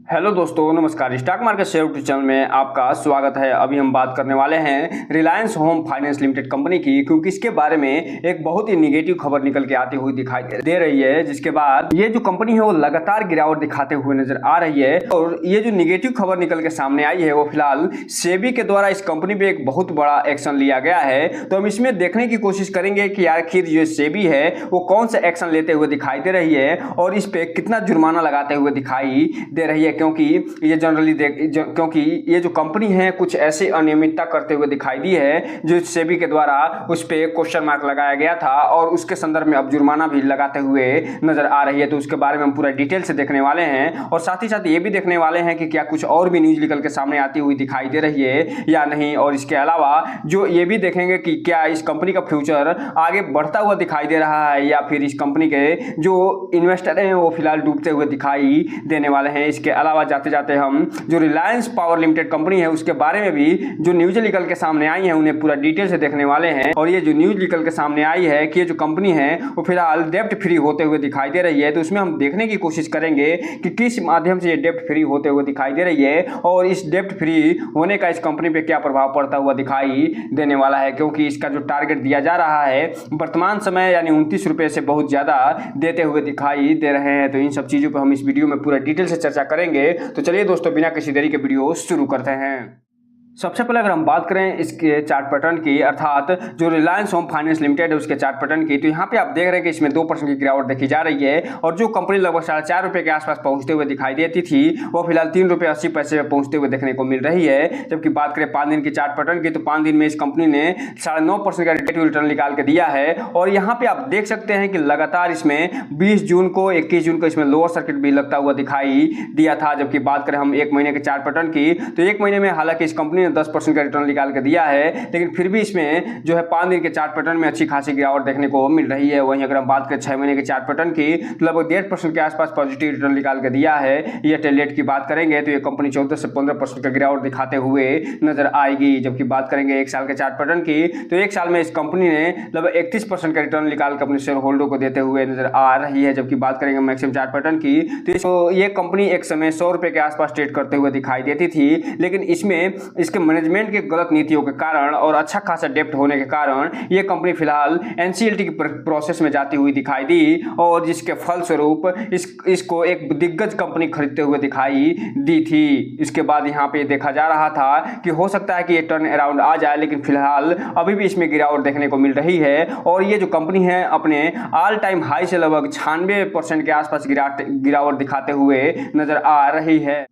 Hello दोस्तों, नमस्कार। Stock market share YouTube channel में आपका स्वागत है। अभी हम बात करने वाले हैं Reliance home finance limited company की, क्योंकि इसके बारे में एक बहुत ही निगेटिव खबर निकल के आती हुई दिखाई दे रही है, जिसके बाद ये जो कंपनी है वो लगातार गिरावट दिखाते हुए नजर आ रही है। और ये जो निगेटिव खबर निकल के सामने आई है वो फिलहाल सेबी के द्वारा इस कंपनी पे एक बहुत बड़ा एक्शन लिया गया है। तो हम इसमें देखने की कोशिश करेंगे कि आखिर जो सेबी है वो कौन सा एक्शन लेते हुए दिखाई दे रही है और इस पे कितना जुर्माना लगाते हुए दिखाई दे रही है, क्योंकि ये जनरली क्योंकि ये जो कंपनी है कुछ ऐसी अनियमितता करते हुए दिखाई दी है जो सेबी के द्वारा उस पे क्वेश्चन मार्क लगाया गया था और उसके संदर्भ में अब जुर्माना भी लगाते हुए नजर आ रही है। तो उसके बारे में हम पूरा डिटेल से देखने वाले हैं और साथ ही साथ ये भी देखने वाले हैं कि क्या कुछ और भी न्यूज निकल के सामने आती हुई दिखाई दे रही है या नहीं। और इसके अलावा जो ये भी देखेंगे कि क्या इस कंपनी का फ्यूचर आगे बढ़ता हुआ दिखाई दे रहा है या फिर इस कंपनी के जो इन्वेस्टर हैं वो फिलहाल डूबते हुए दिखाई देने वाले हैं। इसके अलावा जाते जाते हम जो रिलायंस पावर लिमिटेड कंपनी है उसके बारे में भी जो न्यूज निकल के सामने आई है उन्हें पूरा डिटेल से देखने वाले हैं। और ये जो न्यूज निकल के सामने आई है कि ये जो कंपनी है वो फिलहाल डेब्ट फ्री होते हुए दिखाई दे रही है, तो उसमें हम देखने की कोशिश करेंगे कि किस माध्यम से ये डेब्ट फ्री होते हुए दिखाई दे रही है और इस डेब्ट फ्री होने का इस कंपनी पे क्या प्रभाव पड़ता हुआ दिखाई देने वाला है, क्योंकि इसका जो टारगेट दिया जा रहा है वर्तमान समय यानी 29 रुपए से बहुत ज्यादा देते हुए दिखाई दे रहे हैं। तो इन सब चीजों पर हम इस वीडियो में पूरा डिटेल से चर्चा करेंगे। तो चलिए दोस्तों, बिना किसी देरी के वीडियो शुरू करते हैं। सबसे पहले अगर हम बात करें इसके चार्ट पैटर्न की, अर्थात जो रिलायंस होम फाइनेंस लिमिटेड है उसके चार्ट पैटर्न की, तो यहाँ पे आप देख रहे हैं कि इसमें 2% की गिरावट देखी जा रही है और जो कंपनी लगभग 4.5 रुपये के आसपास पहुंचते हुए दिखाई देती थी वो फिलहाल 3 रुपये 80 पैसे में पहुंचते हुए देखने को मिल रही है। जबकि बात करें 5 दिन की चार्ट पैटर्न की, तो 5 दिन में इस कंपनी ने 9.5% का रिलेटिव रिटर्न निकाल के दिया है। और यहाँ पे आप देख सकते हैं कि लगातार इसमें 20 जून को 21 जून को इसमें लोअर सर्किट भी लगता हुआ दिखाई दिया था। जबकि बात करें हम 1 महीने के चार्ट पैटर्न की, तो 1 महीने में हालांकि इस कंपनी ने 10% का रिटर्न निकाल के दिया है, लेकिन फिर भी इसमें जो है 5 दिन के चार्ट पैटर्न में अच्छी खासी गिरावट देखने को मिल रही है। वहीं अगर हम बात करें 6 महीने के चार्ट पैटर्न की, तो लगभग 1.5% के आसपास पॉजिटिव रिटर्न निकाल के दिया है। ये टेलेट की बात करेंगे तो ये कंपनी 14 से 15% का गिरावट दिखाते हुए नजर आएगी। जबकि बात करेंगे 1 साल के चार्ट पैटर्न की, तो 1 साल में इस कंपनी ने लगभग 31% का रिटर्न निकाल कर अपने शेयर होल्डर को देते हुए नजर आ रही है। जबकि बात करेंगे मैक्सिमम चार्ट पैटर्न की, तो ये कंपनी एक समय 100 रुपए के आसपास ट्रेड करते हुए दिखाई देती थी, लेकिन इसमें इसके मैनेजमेंट के गलत नीतियों के कारण और अच्छा खासा डेप्ट होने के कारण ये कंपनी फिलहाल एनसीएलटी की प्रोसेस में जाती हुई दिखाई दी और जिसके फलस्वरूप इसको एक दिग्गज कंपनी खरीदते हुए दिखाई दी थी। इसके बाद यहाँ पे देखा जा रहा था कि हो सकता है कि ये टर्न अराउंड आ जाए, लेकिन फिलहाल अभी भी इसमें गिरावट देखने को मिल रही है। और ये जो कंपनी है अपने ऑल टाइम हाई से लगभग 96% के आसपास गिरावट दिखाते हुए नजर आ रही है।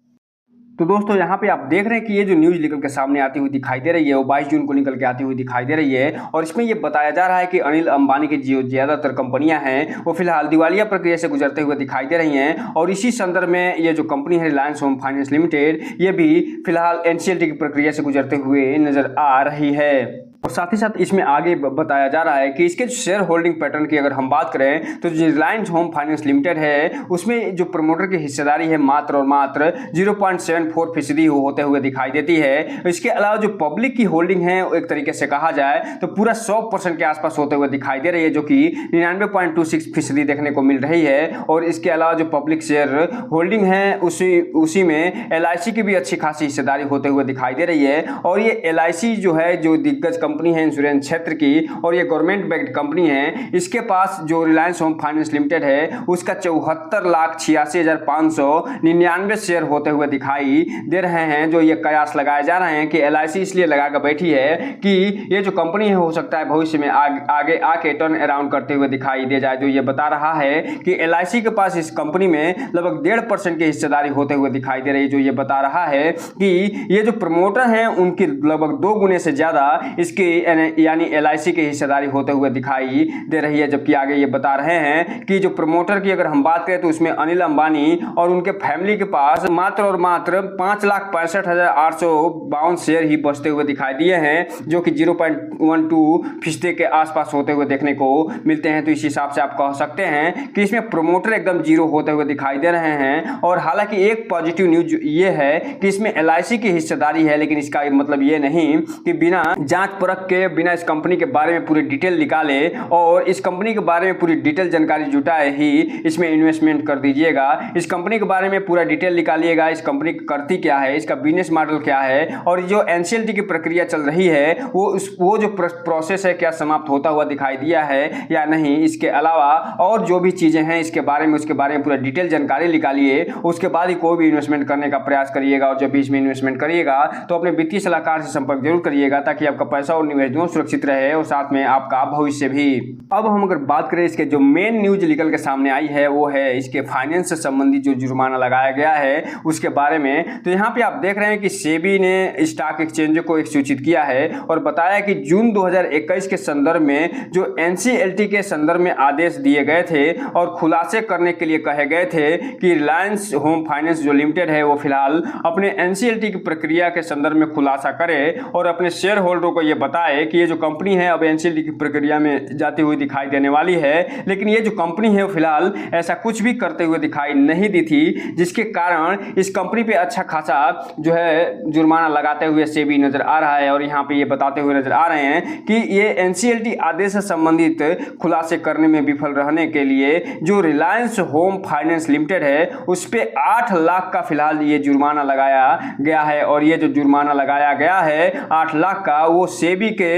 तो दोस्तों, यहाँ पे आप देख रहे हैं कि ये जो न्यूज़ निकल के सामने आती हुई दिखाई दे रही है वो 22 जून को निकल के आती हुई दिखाई दे रही है और इसमें ये बताया जा रहा है कि अनिल अंबानी की जो ज़्यादातर कंपनियां हैं वो फिलहाल दिवालिया प्रक्रिया से गुजरते हुए दिखाई दे रही हैं। और इसी संदर्भ में ये जो कंपनी है रिलायंस होम फाइनेंस लिमिटेड, ये भी फिलहाल एनसीएलटी की प्रक्रिया से गुजरते हुए नजर आ रही है। और साथ ही साथ इसमें आगे बताया जा रहा है कि इसके शेयर होल्डिंग पैटर्न की अगर हम बात करें तो जो रिलायंस होम फाइनेंस लिमिटेड है उसमें जो प्रमोटर की हिस्सेदारी है मात्र और मात्र 0.74% होते हुए दिखाई देती है। इसके अलावा जो पब्लिक की होल्डिंग है एक तरीके से कहा जाए तो पूरा 100% के आसपास होते हुए दिखाई दे रही है, जो कि 99.26% देखने को मिल रही है। और इसके अलावा जो पब्लिक शेयर होल्डिंग है उसी में LIC की भी अच्छी खासी हिस्सेदारी होते हुए दिखाई दे रही है। और ये LIC जो है जो दिग्गज कंपनी है इंश्योरेंस क्षेत्र की और ये गवर्नमेंट बैक्ड कंपनी है, इसके पास जो रिलायंस होम फाइनेंस लिमिटेड है उसका 74,86,599 शेयर होते हुए दिखाई दे रहे हैं। जो ये कयास लगाए जा रहे हैं कि LIC इसलिए लगा कर बैठी है कि ये जो कंपनी है हो सकता है भविष्य में आगे आके टर्न अराउंड करते हुए दिखाई दे जाए। जो ये बता रहा है कि LIC के पास इस कंपनी में लगभग 1.5% की हिस्सेदारी होते हुए दिखाई दे रही है। जो ये बता रहा है कि ये जो प्रमोटर हैं उनकी लगभग 2 गुने से ज्यादा इसके यानी LIC की हिस्सेदारी होते हुए दिखाई दे रही है। जबकि आगे ये बता रहे हैं कि जो प्रमोटर की अगर हम बात करें तो उसमें अनिल अंबानी और उनके फैमिली के पास मात्र और मात्र 5,65,852 शेयर ही बचते हुए दिखाई दिए हैं, जो कि 0.12% के आसपास होते हुए देखने को मिलते हैं। तो इस हिसाब से आप कह सकते हैं कि इसमें प्रमोटर एकदम जीरो होते हुए दिखाई दे रहे हैं। और हालांकि एक पॉजिटिव न्यूज ये है कि इसमें LIC की हिस्सेदारी है, लेकिन इसका मतलब ये नहीं कि बिना जांच परख के बिना इस कंपनी के बारे में पूरी डिटेल निकाले और इस कंपनी के बारे में पूरी डिटेल जानकारी जुटाए ही इसमें इन्वेस्टमेंट कर दीजिएगा। इस कंपनी के बारे में पूरा डिटेल निकालिएगा, इस कंपनी करती क्या है, इसका बिजनेस मॉडल क्या है और जो एनसीएलटी की प्रक्रिया चल रही है वो जो प्रोसेस है क्या समाप्त होता हुआ दिखाई दिया है या नहीं। इसके अलावा और जो भी चीज़ें हैं इसके बारे में उसके बारे में पूरा डिटेल जानकारी निकालिए, उसके बाद ही कोई भी इन्वेस्टमेंट करने का प्रयास करिएगा। और जब भी इसमें इन्वेस्टमेंट करिएगा तो अपने वित्तीय सलाहकार से संपर्क जरूर करिएगा ताकि आपका पैसा और निवेश दोनों सुरक्षित रहे और साथ में आपका भविष्य भी। अब हम अगर बात करें इसके जो मेन न्यूज निकल के सामने आई है वो है इसके फाइनेंस से संबंधित जो जुर्माना लगाया गया है उसके बारे में। तो यहाँ पे आप देख रहे हैं कि सेबी ने स्टॉक एक्सचेंज को एक सूचित किया है और बताया कि जून 2021 के संदर्भ में जो एनसीएलटी के संदर्भ में आदेश दिए गए थे और खुलासे करने के लिए कहे गए थे कि रिलायंस होम फाइनेंस जो लिमिटेड है वो फिलहाल अपने एनसीएलटी की प्रक्रिया के संदर्भ में खुलासा करे और अपने शेयर होल्डरों को यह बताए कि ये जो कंपनी है अब एनसीएलटी की प्रक्रिया में जाती हुई दिखाई देने वाली है। लेकिन ये जो कंपनी है फिलहाल ऐसा कुछ भी करते हुए दिखाई नहीं दी थी, जिसके कारण इस कंपनी पे अच्छा खासा जो है जुर्माना लगाते हुए सेबी नजर आ रहा है और यहाँ पे ये बताते हुए नजर आ रहे हैं कि ये एनसीएलटी आदेश से संबंधित खुलासे करने में विफल रहने के लिए जो रिलायंस होम फाइनेंस लिमिटेड है उस पे 8 लाख का फिलहाल ये जुर्माना लगाया गया है। और ये जो जुर्माना लगाया गया है 8 लाख का वो सेबी के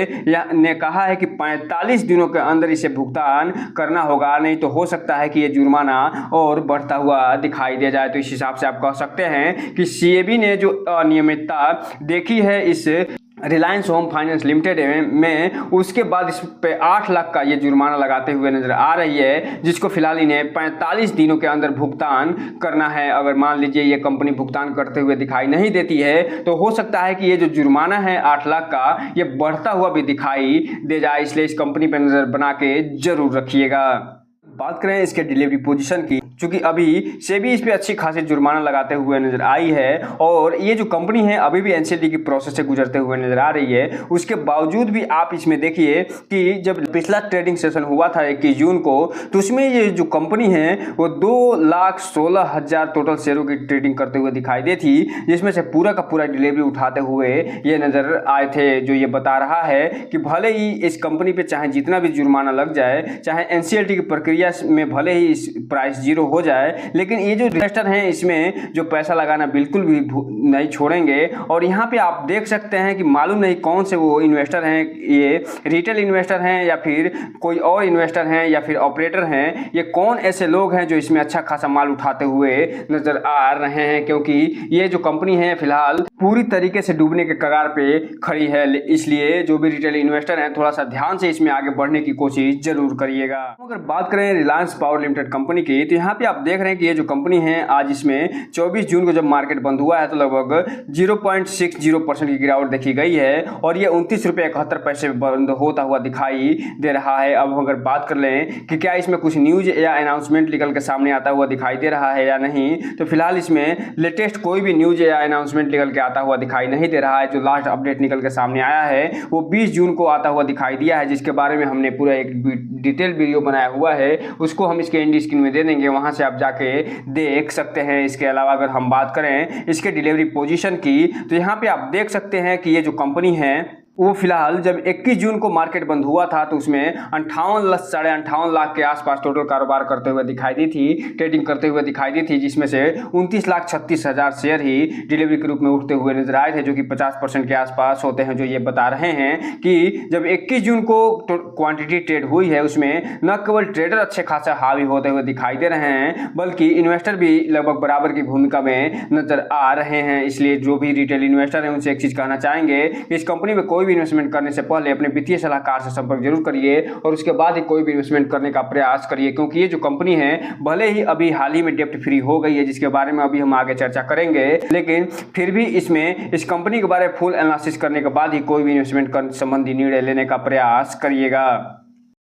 ने कहा है कि 45 दिनों के अंदर इसे भुगतान करना होगा, नहीं तो हो सकता है कि ये जुर्माना और बढ़ता हुआ दिखाई दे जाए। तो इस हिसाब से आप कह सकते हैं कि सेबी ने जो अनियमितता देखी है इस रिलायंस होम फाइनेंस लिमिटेड में उसके बाद इस पे 8 लाख का ये जुर्माना लगाते हुए नजर आ रही है, जिसको फिलहाल इन्हें 45 दिनों के अंदर भुगतान करना है। अगर मान लीजिए ये कंपनी भुगतान करते हुए दिखाई नहीं देती है तो हो सकता है कि ये जो जुर्माना है 8 लाख का ये बढ़ता हुआ भी दिखाई दे जाए, इसलिए इस कंपनी पर नजर बना के जरूर रखिएगा। बात करें इसके डिलीवरी पोजीशन की, क्योंकि अभी सेबी इस पे अच्छी खासी जुर्माना लगाते हुए नजर आई है और ये जो कंपनी है अभी भी एनसीएलटी की प्रोसेस से गुजरते हुए नजर आ रही है। उसके बावजूद भी आप इसमें देखिए कि जब पिछला ट्रेडिंग सेशन हुआ था 21 जून को तो उसमें ये जो कंपनी है वो 2,16,000 टोटल शेयरों की ट्रेडिंग करते हुए दिखाई दी थी, जिसमें से पूरा का पूरा डिलीवरी उठाते हुए ये नजर आए थे। जो ये बता रहा है कि भले ही इस कंपनी पे चाहे जितना भी जुर्माना लग जाए, चाहे एनसीएलटी की प्रक्रिया में भले ही इस प्राइस जीरो हो जाए, लेकिन ये जो इन्वेस्टर हैं इसमें जो पैसा लगाना बिल्कुल भी नहीं छोड़ेंगे। और यहाँ पे आप देख सकते हैं कि मालूम नहीं कौन से वो इन्वेस्टर हैं, ये रिटेल इन्वेस्टर हैं या फिर कोई और इन्वेस्टर हैं या फिर ऑपरेटर हैं, ये कौन ऐसे लोग हैं जो इसमें अच्छा खासा माल उठाते हुए नजर आ रहे हैं, क्योंकि ये जो कंपनी है फिलहाल पूरी तरीके से डूबने के कगार पे खड़ी है। इसलिए जो भी रिटेल इन्वेस्टर हैं थोड़ा सा ध्यान से इसमें आगे बढ़ने की कोशिश जरूर करिएगा। अगर बात करें रिलायंस पावर लिमिटेड कंपनी की, तो यहाँ पे आप देख रहे हैं कि ये जो कंपनी है आज इसमें 24 जून को जब मार्केट बंद हुआ है तो लगभग 0.60% की गिरावट देखी गई है और ये 29 रुपये 71 पैसे बंद होता हुआ दिखाई दे रहा है। अब अगर बात कर लें कि क्या इसमें कुछ न्यूज या अनाउंसमेंट निकल के सामने आता हुआ दिखाई दे रहा है या नहीं, तो फिलहाल इसमें लेटेस्ट कोई भी न्यूज या अनाउंसमेंट निकल के आता हुआ दिखाई नहीं दे रहा है। जो लास्ट अपडेट निकल के सामने आया है वो 20 जून को आता हुआ दिखाई दिया है, जिसके बारे में हमने पूरा एक डिटेल वीडियो बनाया हुआ है, उसको हम इसके एंड स्क्रीन में दे देंगे, वहां से आप जाके देख सकते हैं। इसके अलावा अगर हम बात करें इसके डिलीवरी पोजीशन की, तो यहाँ पे आप देख सकते हैं कि ये जो कंपनी है वो फिलहाल जब 21 जून को मार्केट बंद हुआ था तो उसमें 58 लाख के आसपास टोटल कारोबार करते हुए दिखाई दी थी, ट्रेडिंग करते हुए दिखाई दी थी, जिसमें से 29,36,000 शेयर ही डिलीवरी के रूप में उठते हुए नजर आए थे, जो कि 50% के आसपास होते हैं। जो ये बता रहे हैं कि जब 21 जून को क्वांटिटी ट्रेड हुई है उसमें न केवल ट्रेडर अच्छे खासा हावी होते हुए दिखाई दे रहे हैं बल्कि इन्वेस्टर भी लगभग बराबर की भूमिका में नजर आ रहे हैं। इसलिए जो भी रिटेल इन्वेस्टर हैं उनसे एक चीज कहना चाहेंगे कि इस कंपनी में कोई भी इन्वेस्टमेंट करने से पहले अपने वित्तीय सलाहकार से संपर्क जरूर करिए और उसके बाद ही कोई भी इन्वेस्टमेंट करने का प्रयास करिए, क्योंकि ये जो कंपनी है भले ही अभी हाल ही में डेप्ट फ्री हो गई है, जिसके बारे में अभी हम आगे चर्चा करेंगे, लेकिन फिर भी इसमें इस कंपनी के बारे में फुल एनालिसिस करने के बाद ही कोई भी इन्वेस्टमेंट संबंधी निर्णय लेने का प्रयास करिएगा।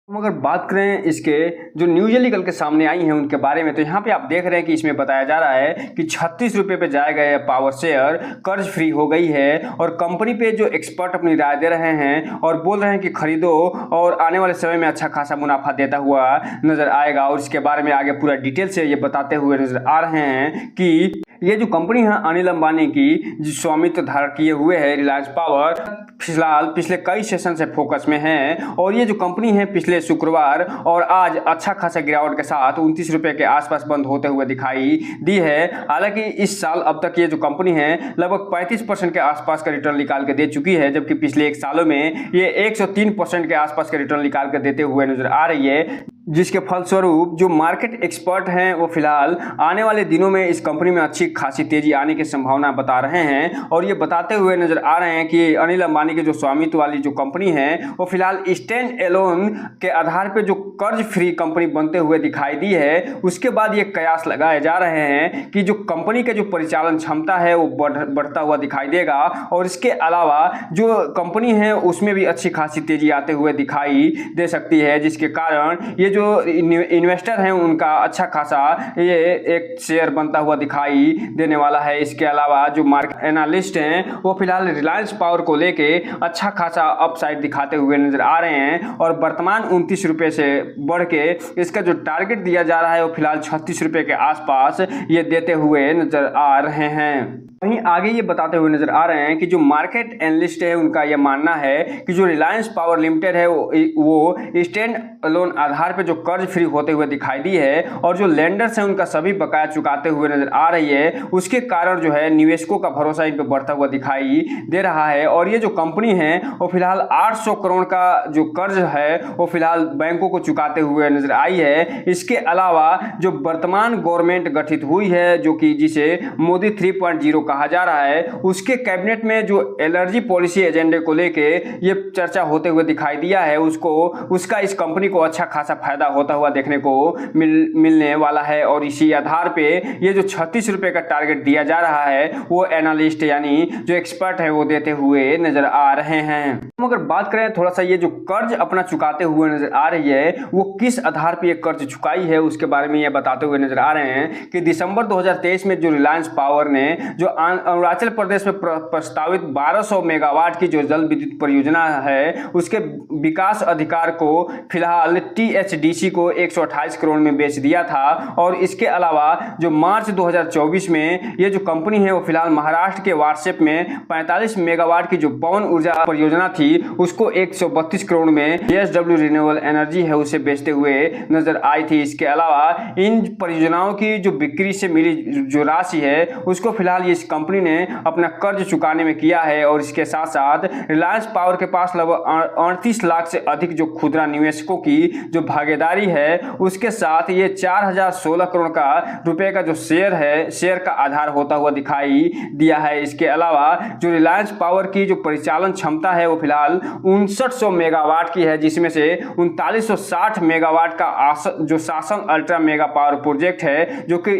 हम अगर बात करें इसके जो न्यूज़ निकल के सामने आई हैं उनके बारे में, तो यहाँ पे आप देख रहे हैं कि इसमें बताया जा रहा है कि 36 रुपये पे जाएगा यह पावर शेयर, कर्ज फ्री हो गई है। और कंपनी पे जो एक्सपर्ट अपनी राय दे रहे हैं और बोल रहे हैं कि खरीदो और आने वाले समय में अच्छा खासा मुनाफा देता हुआ नजर आएगा। और इसके बारे में आगे पूरा डिटेल से ये बताते हुए नजर आ रहे हैं कि ये जो कंपनी है अनिल अंबानी की, जो स्वामित्व धारण किए हुए है रिलायंस पावर, फिलहाल पिछले कई सेशन से फोकस में है। और ये जो कंपनी है पिछले शुक्रवार और आज अच्छा खासा गिरावट के साथ 29 रुपये के आसपास बंद होते हुए दिखाई दी है। हालांकि इस साल अब तक ये जो कंपनी है लगभग 35% के आसपास का रिटर्न निकाल के दे चुकी है, जबकि पिछले एक सालों में ये 103% के आसपास का रिटर्न निकाल कर देते हुए नजर आ रही है। जिसके फलस्वरूप जो मार्केट एक्सपर्ट हैं वो फिलहाल आने वाले दिनों में इस कंपनी में अच्छी खासी तेजी आने की संभावना बता रहे हैं। और ये बताते हुए नजर आ रहे हैं कि अनिल अंबानी के जो स्वामित्व वाली जो कंपनी है वो फिलहाल स्टैंड एलोन के आधार पर जो कर्ज फ्री कंपनी बनते हुए दिखाई दी है। उसके बाद ये कयास लगाए जा रहे हैं कि जो कंपनी के जो परिचालन क्षमता है वो बढ़ता हुआ दिखाई देगा। और इसके अलावा जो कंपनी है उसमें भी अच्छी खासी तेजी आते हुए दिखाई दे सकती है, जिसके कारण ये जो इन्वेस्टर हैं उनका अच्छा खासा ये एक शेयर बनता हुआ दिखाई देने वाला है। इसके अलावा जो मार्केट एनालिस्ट हैं वो फिलहाल रिलायंस पावर को लेके अच्छा खासा अपसाइड दिखाते हुए नजर आ रहे हैं। और वर्तमान 29 रुपये से बढ़ के इसका जो टारगेट दिया जा रहा है वो फिलहाल 36 रुपये के आसपास ये देते हुए नजर आ रहे हैं। वहीं आगे ये बताते हुए नजर आ रहे हैं कि जो मार्केट एनालिस्ट है उनका यह मानना है कि जो रिलायंस पावर लिमिटेड है वो स्टैंड अलोन आधार पर जो कर्ज फ्री होते हुए दिखाई दी है और जो लेंडर्स हैं उनका सभी बकाया चुकाते हुए नजर आ रही है। उसके कारण जो है निवेशकों का भरोसा इन पर बढ़ता हुआ दिखाई दे रहा है। और ये जो कंपनी है वो फिलहाल 800 करोड़ का जो कर्ज है वो फिलहाल बैंकों को चुकाते हुए नजर आई है। इसके अलावा जो वर्तमान गवर्नमेंट गठित हुई है जो कि जिसे मोदी 3.0 कहा जा रहा है, उसके कैबिनेट में जो एलर्जी पॉलिसी एजेंडे को लेके ये चर्चा होते हुए दिखाई दिया है, उसका इस कंपनी को अच्छा खासा फायदा होता हुआ देखने को मिलने वाला है। और इसी आधार पे ये जो 36 रुपये का टारगेट दिया जा रहा है वो एनालिस्ट यानी जो एक्सपर्ट है वो देते हुए नजर आ रहे हैं। हम अगर बात करें थोड़ा सा ये जो कर्ज अपना चुकाते हुए नजर आ रही है वो किस आधार पर ये कर्ज चुकाई है उसके बारे में ये बताते हुए नजर आ रहे हैं कि दिसंबर 2023 में जो रिलायंस पावर ने जो अरुणाचल प्रदेश में प्रस्तावित 1200 मेगावाट की जो जल विद्युत परियोजना है उसके विकास अधिकार को फिलहाल THDC को 128 करोड़ में बेच दिया था। और इसके अलावा जो मार्च 2024 में ये जो कंपनी है वो फिलहाल महाराष्ट्र के व्हाट्सएप में 45 मेगावाट की जो पवन ऊर्जा परियोजना थी उसको 132 करोड़ में JSW रिन्यूएबल एनर्जी है उसे बेचते हुए नजर आई थी। इसके अलावा इन परियोजनाओं की जो बिक्री से मिली जो राशि है उसको फिलहाल इस कंपनी ने अपना कर्ज चुकाने में किया है। और इसके साथ साथ रिलायंस पावर के पास लगभग 38 लाख से अधिक जो खुदरा निवेशकों की जो भागीदारी है उसके साथ ये 4016 करोड़ का रुपए का जो शेयर है शेयर का आधार होता हुआ दिखाई दिया है। इसके अलावा जो रिलायंस पावर की जो परिचालन क्षमता है वो फिलहाल 5900 मेगावाट की है, जिसमें से 3960 मेगावाट का जो शासन अल्ट्रा मेगा पावर प्रोजेक्ट है जो कि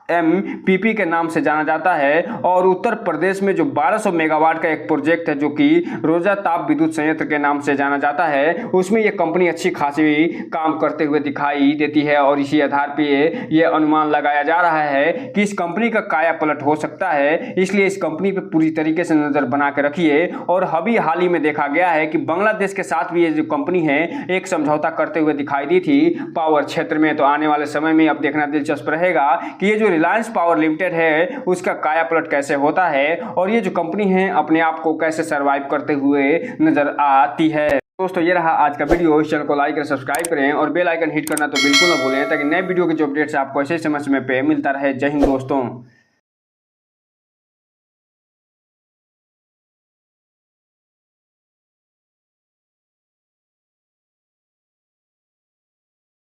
UMPP के नाम से जाना जाता है। और उत्तर प्रदेश में जो 1200 मेगावाट का एक प्रोजेक्ट है जो कि रोजा ताप विद्युत संयंत्र के नाम से जाना जाता है, उसमें ये कंपनी अच्छी खासी काम करते हुए दिखाई देती है। और इसी आधार पे ये अनुमान लगाया जा रहा है कि इस कंपनी का काया पलट हो सकता है, इसलिए इस कंपनी पे पूरी तरीके से नजर बना के रखिए। और अभी हाल ही में देखा गया है कि बांग्लादेश के साथ भी ये जो कंपनी है एक समझौता करते हुए दिखाई दी थी पावर क्षेत्र में। तो आने वाले समय में अब देखना दिलचस्प रहेगा कि ये जो रिलायंस पावर लिमिटेड है उसका काया पलट कैसे होता है और ये जो कंपनी है अपने आप को कैसे सरवाइव करते हुए नजर आती है। दोस्तों ये रहा आज का वीडियो। इस चैनल को लाइक करें, सब्सक्राइब करें और बेल आइकन हिट करना तो बिल्कुल ना भूलें ताकि नए वीडियो की जो अपडेट्स आपको ऐसे समय पे मिलता रहे। जय हिंद दोस्तों।